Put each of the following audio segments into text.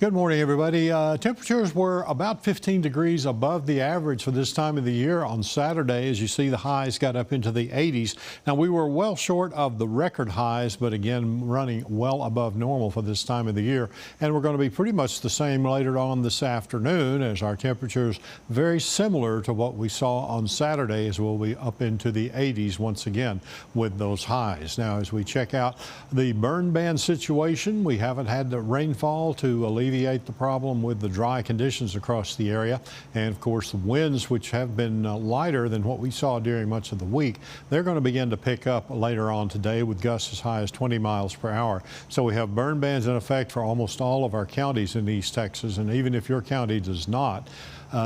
Good morning, everybody. Temperatures were about 15 degrees above the average for this time of the year on Saturday. As you see, the highs got up into the 80s. Now, we were well short of the record highs, but again, running well above normal for this time of the year. And we're going to be pretty much the same later on this afternoon, as our temperatures very similar to what we saw on Saturday, as we'll be up into the 80s once again with those highs. Now, as we check out the burn ban situation, we haven't had the rainfall to alleviate the problem with the dry conditions across the area. And of course, the winds, which have been lighter than what we saw during much of the week, they're going to begin to pick up later on today with gusts as high as 20 miles per hour. So we have burn bans in effect for almost all of our counties in East Texas. And even if your county does not,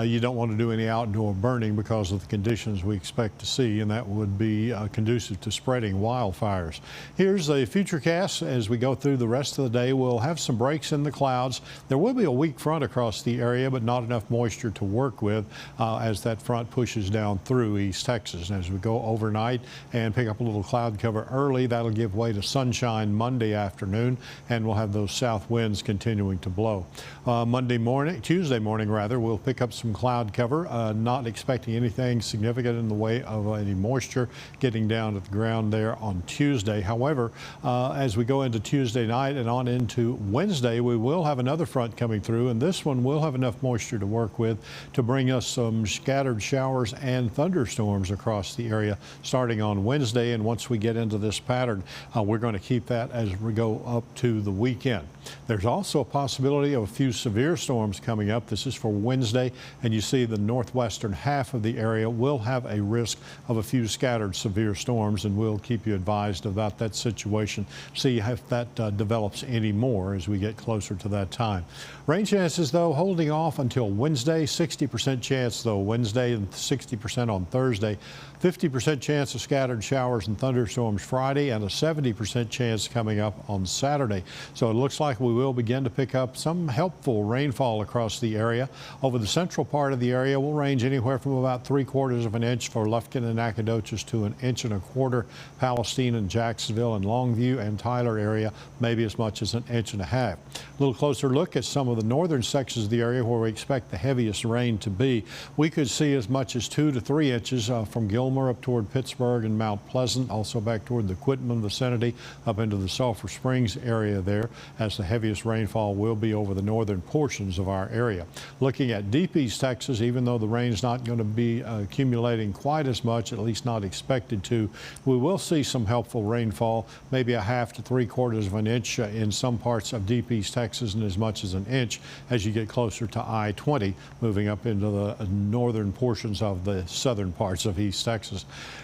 you don't want to do any outdoor burning because of the conditions we expect to see, and that would be conducive to spreading wildfires. Here's the futurecast as we go through the rest of the day. We'll have some breaks in the clouds. There will be a weak front across the area, but not enough moisture to work with as that front pushes down through East Texas. And as we go overnight and pick up a little cloud cover early, that'll give way to sunshine Monday afternoon, and we'll have those south winds continuing to blow. Tuesday morning rather, we'll pick up some cloud cover, not expecting anything significant in the way of any moisture getting down to the ground there on Tuesday. However, as we go into Tuesday night and on into Wednesday, we will have another front coming through, and this one will have enough moisture to work with to bring us some scattered showers and thunderstorms across the area starting on Wednesday. And once we get into this pattern, we're going to keep that as we go up to the weekend. There's also a possibility of a few severe storms coming up. This is for Wednesday, and you see the northwestern half of the area will have a risk of a few scattered severe storms, and we'll keep you advised about that situation, see if that develops any more as we get closer to that time. Rain chances, though, holding off until Wednesday. 60% chance, though, Wednesday, and 60% on Thursday. 50% chance of scattered showers and thunderstorms Friday, and a 70% chance coming up on Saturday. So it looks like we will begin to pick up some helpful rainfall across the area. Over the central part of the area will range anywhere from about 3/4 of an inch for Lufkin and Nacogdoches to 1.25 inches. Palestine and Jacksonville and Longview and Tyler area, maybe as much as 1.5 inches. A little closer look at some of the northern sections of the area where we expect the heaviest rain to be. We could see as much as 2 to 3 inches from Gilmer up toward Pittsburgh and Mount Pleasant, also back toward the Quitman vicinity, up into the Sulphur Springs area there, as the heaviest rainfall will be over the northern portions of our area. Looking at deep East Texas, even though the rain's not going to be accumulating quite as much, at least not expected to, we will see some helpful rainfall, maybe 1/2 to 3/4 of an inch in some parts of deep East Texas, and as much as 1 inch as you get closer to I-20, moving up into the northern portions of the southern parts of East Texas.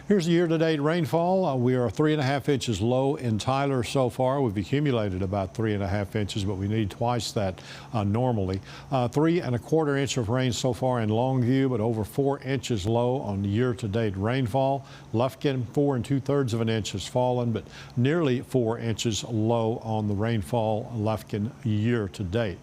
Here's the year-to-date rainfall. We are 3.5 inches low in Tyler so far. We've accumulated about 3.5 inches, but we need twice that normally. 3.25 inches of rain so far in Longview, but over 4 inches low on year-to-date rainfall. Lufkin, 4 2/3 of an inch has fallen, but nearly 4 inches low on the rainfall Lufkin year-to-date.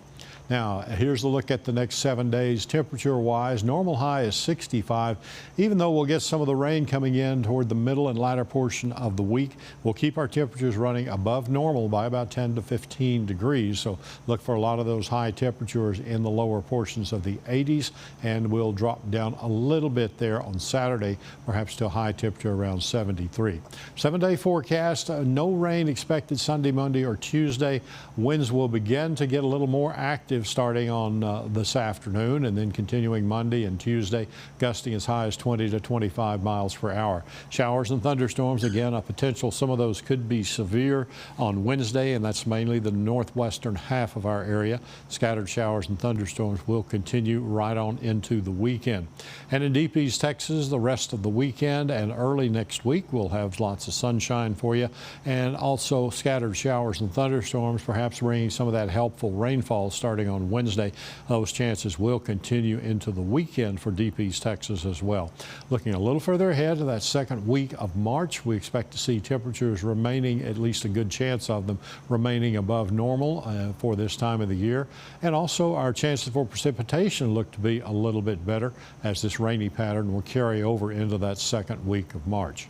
Now, here's a look at the next 7 days. Temperature-wise, normal high is 65. Even though we'll get some of the rain coming in toward the middle and latter portion of the week, we'll keep our temperatures running above normal by about 10 to 15 degrees. So look for a lot of those high temperatures in the lower portions of the 80s, and we'll drop down a little bit there on Saturday, perhaps to a high temperature around 73. 7-day forecast, no rain expected Sunday, Monday, or Tuesday. Winds will begin to get a little more active starting on this afternoon, and then continuing Monday and Tuesday, gusting as high as 20 to 25 miles per hour. Showers and thunderstorms, again, a potential. Some of those could be severe on Wednesday, and that's mainly the northwestern half of our area. Scattered showers and thunderstorms will continue right on into the weekend. And in deep East Texas, the rest of the weekend and early next week, we'll have lots of sunshine for you, and also scattered showers and thunderstorms, perhaps bringing some of that helpful rainfall starting on Wednesday. Those chances will continue into the weekend for deep East Texas as well. Looking a little further ahead to that second week of March, we expect to see temperatures remaining, at least a good chance of them, remaining above normal for this time of the year. And also our chances for precipitation look to be a little bit better as this rainy pattern will carry over into that second week of March.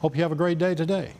Hope you have a great day today.